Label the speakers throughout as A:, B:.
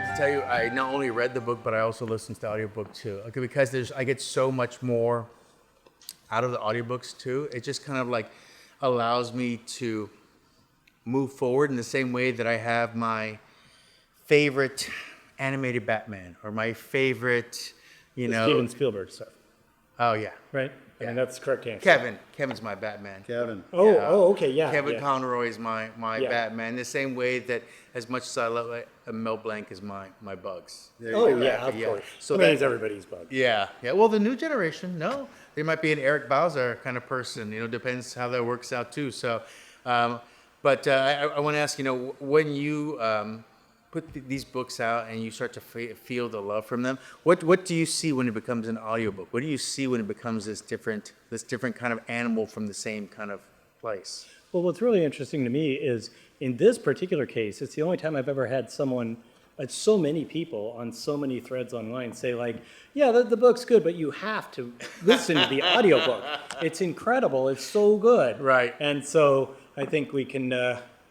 A: have to tell you, I not only read the book, but I also listened to the audiobook too. Okay, because I get so much more out of the audiobooks too. It just kind of like allows me to move forward in the same way that I have my favorite animated Batman or my favorite,
B: Steven Spielberg stuff.
A: Oh yeah.
B: Right? I mean, that's the correct answer.
A: Kevin's my Batman.
C: Kevin.
B: Okay, yeah.
A: Kevin
B: yeah.
A: Conroy is my
B: Yeah.
A: Batman. The same way that as much as I love Mel Blanc is my Bugs.
B: Oh, yeah, of course.
A: So
B: He's everybody's bug.
A: Yeah. Well, the new generation, no. There might be an Eric Bauza kind of person. Depends how that works out too. So, but I want to ask, when you put these books out and you start to feel the love from them, what do you see when it becomes an audiobook? What do you see when it becomes this different kind of animal from the same kind of place?
B: Well, what's really interesting to me is in this particular case, it's the only time I've ever had someone, so many people on so many threads online say like, yeah, the book's good, but you have to listen to the audiobook. It's incredible. It's so good.
A: Right.
B: And so I think we can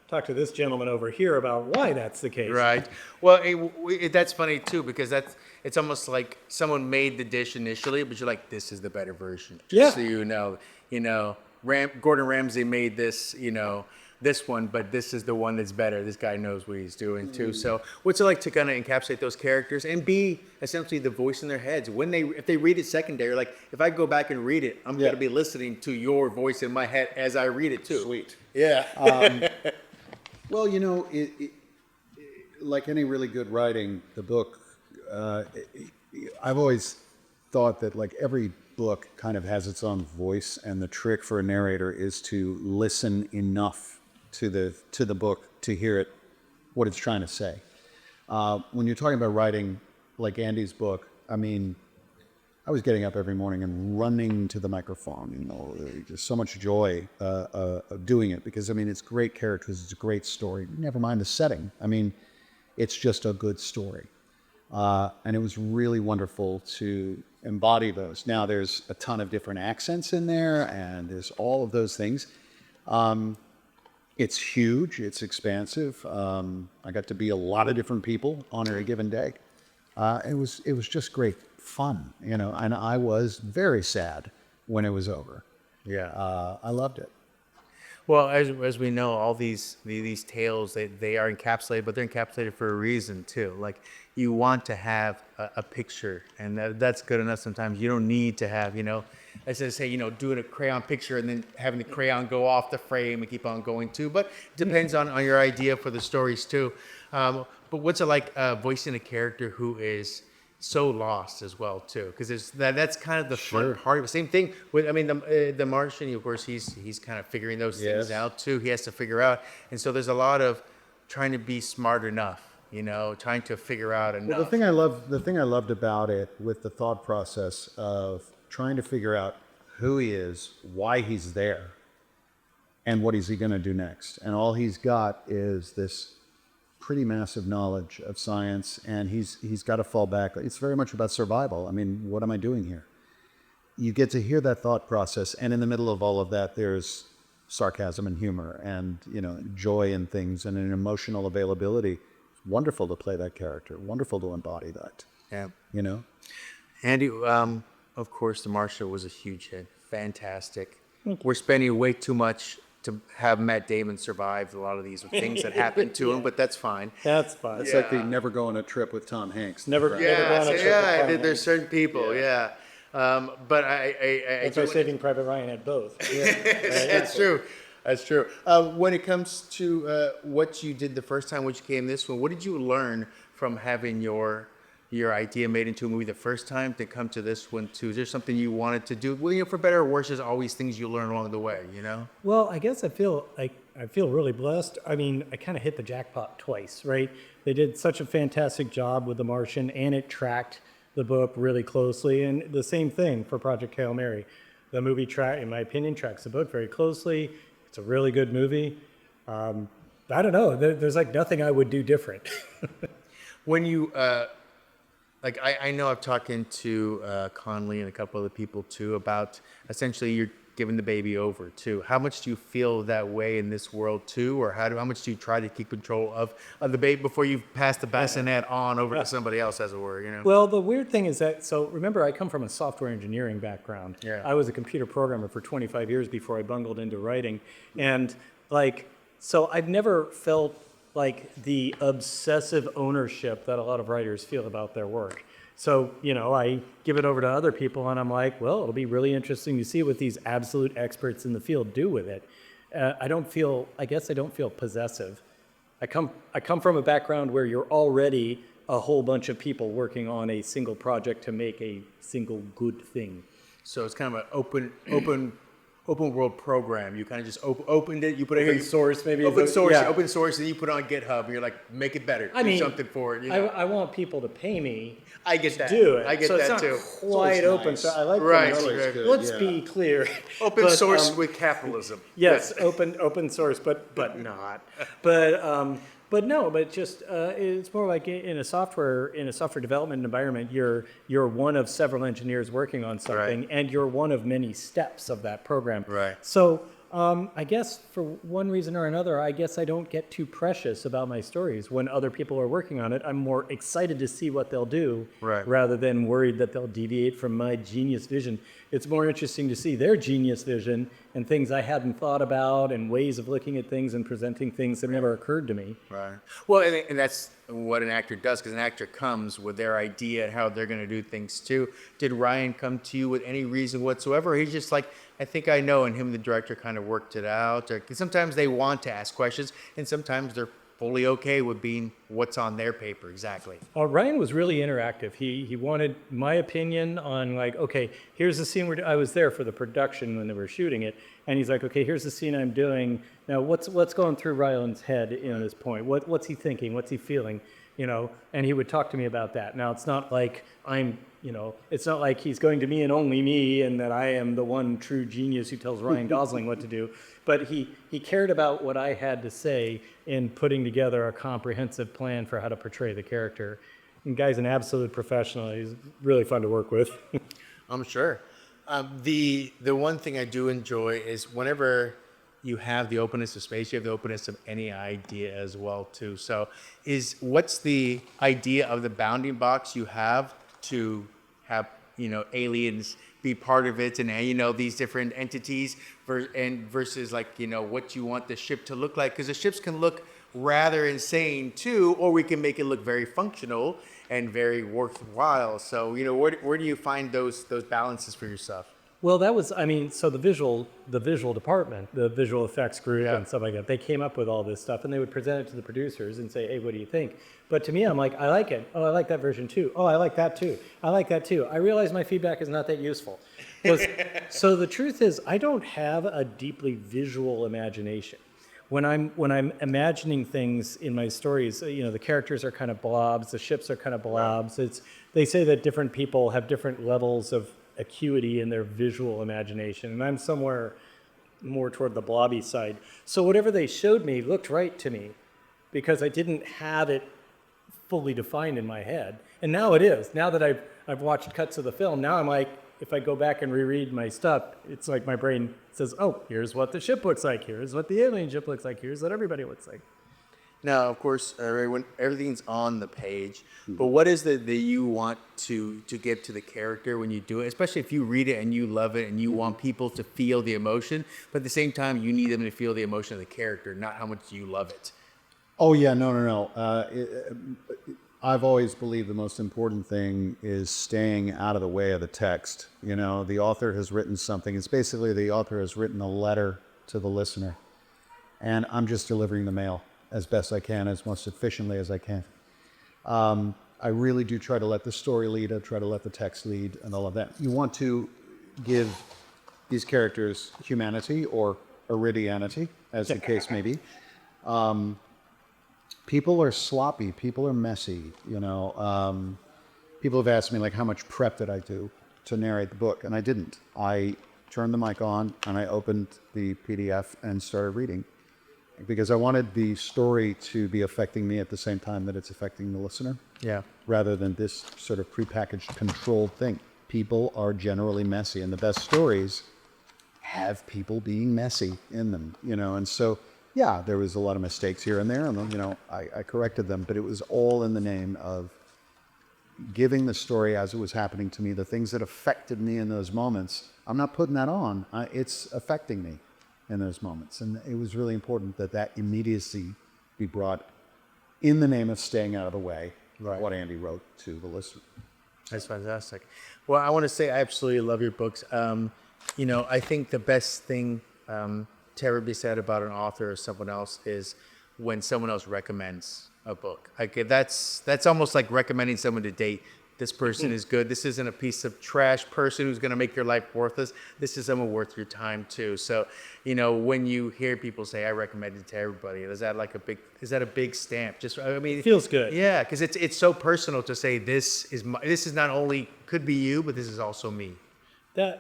B: talk to this gentleman over here about why that's the case.
A: Right. Well, that's funny too, because it's almost like someone made the dish initially, but you're like, this is the better version. Just
B: Yeah.
A: So Gordon Ramsay made this, this one, but this is the one that's better. This guy knows what he's doing too. So what's it like to kind of encapsulate those characters and be essentially the voice in their heads if they read it secondary? Like if I go back and read it, I'm going to be listening to your voice in my head as I read it too.
C: Sweet.
A: Yeah.
C: Well, like any really good writing, the book, I've always thought that like every book kind of has its own voice, and the trick for a narrator is to listen enough to the book to hear what it's trying to say. When you're talking about writing like Andy's book, I mean, I was getting up every morning and running to the microphone, just so much joy of doing it, because I mean, it's great characters, it's a great story, never mind the setting. I mean, it's just a good story. And it was really wonderful to embody those. Now there's a ton of different accents in there, and there's all of those things. It's huge, it's expansive. I got to be a lot of different people on a given day. It was just great fun, and I was very sad when it was over.
A: Yeah.
C: I loved it.
A: Well, as we know, all these tales, they are encapsulated, but they're encapsulated for a reason too. Like you want to have a picture, and that's good enough. Sometimes you don't need to have, as I say, doing a crayon picture and then having the crayon go off the frame and keep on going too. But it depends on your idea for the stories too. But what's it like voicing a character who is so lost as well too, because that's kind of the fun part of it. Same thing with the Martian. Of course, he's kind of figuring those things out too. He has to figure out, and so there's a lot of trying to be smart enough, trying to figure out enough.
C: Well, the thing I loved about it, with the thought process of trying to figure out who he is, why he's there, and what is he going to do next, and all he's got is this pretty massive knowledge of science, and he's got to fall back. It's very much about survival. I mean, what am I doing here? You get to hear that thought process, and in the middle of all of that, there's sarcasm and humor, and joy in things, and an emotional availability. It's wonderful to play that character. Wonderful to embody that.
A: Yeah. Andy, of course, The Martian was a huge hit. Fantastic. We're spending way too much to have Matt Damon survive a lot of these things that happened to him, but that's fine.
B: That's fine.
C: It's like the never go on a trip with Tom Hanks.
B: Never go on a trip with Tom Hanks.
A: There's certain people, but
B: That's why Saving Private Ryan had both.
A: That's true. That's true. When it comes to what you did the first time, which came this one, what did you learn from having your idea made into a movie the first time to come to this one too? Is there something you wanted to do? Well, for better or worse, there's always things you learn along the way,
B: Well, I guess I feel really blessed. I mean, I kind of hit the jackpot twice, right? They did such a fantastic job with The Martian, and it tracked the book really closely. And the same thing for Project Hail Mary. The movie, in my opinion, tracks the book very closely. It's a really good movie. I don't know. There's like nothing I would do different.
A: When you I know I've talked to Conley and a couple other people too about essentially giving the baby over too. How much do you feel that way in this world too, or how much do you try to keep control of the baby before you pass the bassinet on over to somebody else, as it were? You know.
B: Well, the weird thing is that, so remember, I come from a software engineering background.
A: Yeah.
B: I was a computer programmer for 25 years before I bungled into writing. And like, so I've never felt like the obsessive ownership that a lot of writers feel about their work. So, you know, I give it over to other people and I'm like, well, it'll be really interesting to see what these absolute experts in the field do with it. I guess I don't feel possessive. I come from a background where you're already a whole bunch of people working on a single project to make a single good thing.
A: So it's kind of an open world program. You kind of just opened it. You put it here.
B: Open source, maybe.
A: Open source,
B: Yeah.
A: open source, and you put it on GitHub. And you're like, make it better.
B: I
A: Do
B: mean,
A: something for it. You know?
B: I want people to pay me
A: I get that.
B: do it.
A: I get
B: so
A: that
B: it's
A: too.
B: not quite open.
C: nice.
B: So I like
A: Right,
B: that.
A: right.
C: Good,
B: Let's
C: yeah.
B: be clear.
A: Open
B: But,
A: source with capitalism.
B: Yes, open source, but not. But no, but just it's more like in a software development environment, you're one of several engineers working on something,
A: Right.
B: and you're one of many steps of that program.
A: Right.
B: So I guess for one reason or another, I guess I don't get too precious about my stories. When other people are working on it, I'm more excited to see what they'll do,
A: Right.
B: rather than worried that they'll deviate from my genius vision. It's more interesting to see their genius vision and things I hadn't thought about and ways of looking at things and presenting things that never occurred to me.
A: Right. Well, and that's what an actor does, because an actor comes with their idea and how they're going to do things too. Did Ryan come to you with any reason whatsoever? He's just like, I think I know, and him and the director kind of worked it out. Or, 'cause sometimes they want to ask questions, and sometimes they're fully okay with being what's on their paper exactly.
B: Ryan was really interactive. He wanted my opinion on, like, okay, here's the scene where I was there for the production when they were shooting it, and he's like, okay, here's the scene I'm doing. Now, what's going through Ryan's head at this point? What's he thinking? What's he feeling? You know, and he would talk to me about that. Now, it's not like it's not like he's going to me and only me, and that I am the one true genius who tells Ryan Gosling what to do. But he cared about what I had to say in putting together a comprehensive plan for how to portray the character. And guy's an absolute professional. He's really fun to work with.
A: I'm sure. The one thing I do enjoy is whenever you have the openness of space, you have the openness of any idea as well too. So what's the idea of the bounding box you have to have, aliens be part of it, and these different entities versus like, what you want the ship to look like? Because the ships can look rather insane too, or we can make it look very functional and very worthwhile. So, where do you find those balances for yourself?
B: Well, that was, so the visual department, the visual effects group and stuff like that, they came up with all this stuff, and they would present it to the producers and say, hey, what do you think? But to me, I'm like, I like it. Oh, I like that version too. Oh, I like that too. I like that too. I realize my feedback is not that useful. So the truth is, I don't have a deeply visual imagination. When I'm imagining things in my stories, the characters are kind of blobs, the ships are kind of blobs. They say that different people have different levels of acuity in their visual imagination, and I'm somewhere more toward the blobby side. So whatever they showed me looked right to me because I didn't have it fully defined in my head. And now it is. Now that I've watched cuts of the film, now I'm like, if I go back and reread my stuff, it's like my brain says, oh, here's what the ship looks like, here's what the alien ship looks like, here's what everybody looks like.
A: Now, of course, when everything's on the page, but what is it that you want to give to the character when you do it? Especially if you read it and you love it and you want people to feel the emotion, but at the same time, you need them to feel the emotion of the character, not how much you love it.
C: Oh, yeah, no. I've always believed the most important thing is staying out of the way of the text. The author has written something. It's basically the author has written a letter to the listener, and I'm just delivering the mail as best I can, as most efficiently as I can. I really do try to let the story lead. I try to let the text lead and all of that. You want to give these characters humanity or iridianity, as the case may be. People are sloppy. People are messy. People have asked me, like, how much prep did I do to narrate the book? And I didn't. I turned the mic on and I opened the PDF and started reading, because I wanted the story to be affecting me at the same time that it's affecting the listener.
A: Yeah.
C: Rather than this sort of prepackaged, controlled thing. People are generally messy, and the best stories have people being messy in them, you know. And so, yeah, there was a lot of mistakes here and there, and, you know, I corrected them, but it was all in the name of giving the story as it was happening to me, the things that affected me in those moments. I'm not putting that on. It's affecting me in those moments. And it was really important that that immediacy be brought in the name of staying out of the way,
A: Right.
C: what Andy wrote to the listener.
A: That's fantastic. Well, I want to say I absolutely love your books. You know, I think the best thing to ever be said about an author or someone else is when someone else recommends a book. Like that's almost like recommending someone to date. This person is good. This isn't a piece of trash person who's going to make your life worthless. This is someone worth your time too. So, you know, when you hear people say, "I recommend it to everybody," is that a big stamp? Just, I mean,
B: It feels good.
A: Yeah, because it's so personal to say this is not only could be you, but this is also me.
B: That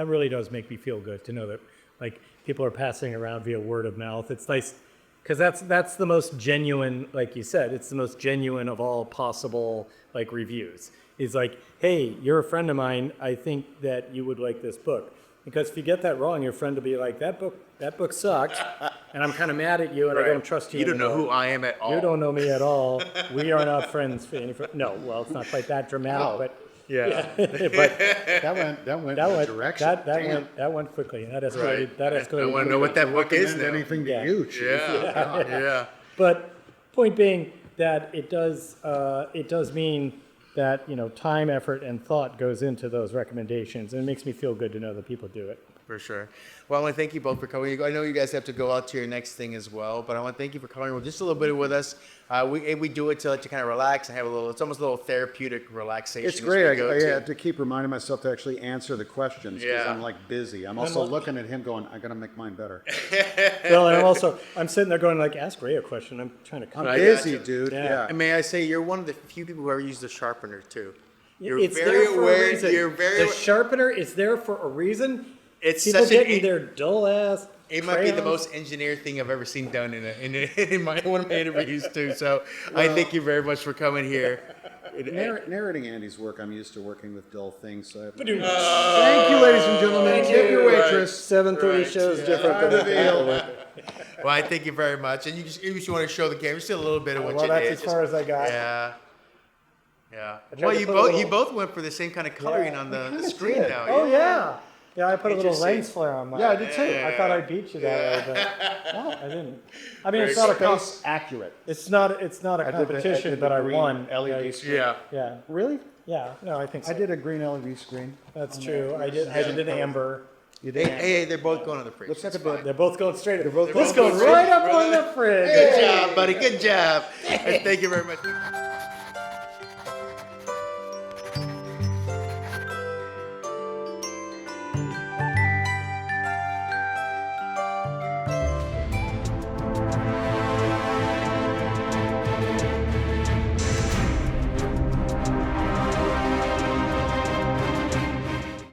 B: really does make me feel good to know that like people are passing around via word of mouth. It's nice because that's the most genuine, like you said, it's the most genuine of all possible like reviews. Is like, hey, you're a friend of mine. I think that you would like this book. Because if you get that wrong, your friend will be like, that book sucked, and I'm kind of mad at you, and I don't trust you.
A: You don't know
B: anymore.
A: who I am at all.
B: You don't know me at all. We are not friends. No, well, it's not quite that dramatic, but
A: Yeah.
B: but
C: That went in a direction.
B: that went quickly. That escalated. That escalated.
A: I want to know what that book is now.
C: Anything to
B: Yeah.
C: you, Chief.
A: Yeah.
B: But point being that it does mean that, you know, time, effort, and thought goes into those recommendations, and it makes me feel good to know that people do it.
A: For sure. Well, I want to thank you both for coming. I know you guys have to go out to your next thing as well, but I want to thank you for coming just a little bit with us. We do it to let you kind of relax and have it's almost a little therapeutic relaxation.
C: It's
A: as
C: great.
A: we go
C: I
A: to.
C: have to keep reminding myself to actually answer the questions because
A: Yeah.
C: I'm like busy. I'm also looking at him going, I got to make mine better.
B: Well, and I'm sitting there going like, ask Ray a question. I'm trying to.
C: I'm
A: I
C: busy,
A: gotcha.
C: dude.
B: Yeah.
C: Yeah.
A: And may I say, you're one of the few people who ever used the sharpener too. You're
B: It's
A: very
B: there for
A: aware.
B: a reason.
A: You're very.
B: The sharpener is there for a reason.
A: It's
B: People
A: such
B: getting
A: an.
B: their dull ass.
A: It might be the
B: crayons.
A: most engineered thing I've ever seen done in one of my interviews too. So I thank you very much for coming here.
C: Narrating Andy's work, I'm used to working with dull things. So
B: Ba-doom.
C: thank you, ladies and gentlemen. Tip your waitress.
B: 7:30 shows different than
A: Well, I thank you very much. And you just want to show the camera just a little bit of what
B: Well,
A: you
B: that's
A: did.
B: as far as I got.
A: Yeah. Yeah.
B: tried
A: Well,
B: to
A: you
B: put a
A: both
B: little-
A: went for the same kind of coloring on the screen
C: did.
A: now.
B: Oh yeah. Yeah, I put a little
A: Interesting.
B: lens flare on mine.
C: Yeah, I did too.
B: I thought I beat you that way, but no, I didn't. I mean, it's not a
C: Space accurate.
B: It's not a competition, but I won.
C: LED screen.
A: Yeah.
B: Yeah,
C: Really?
B: yeah. No, I think so.
C: I did a green LED screen.
B: That's true. I did an amber.
C: You
A: Hey,
C: did.
A: hey, they're both going to the fridge.
C: Looks like a
A: It's fine.
B: They're both going straight.
C: both
B: This
C: going
B: goes
A: straight.
B: right up on the fridge.
A: Good job, buddy. Good job. And thank you very much.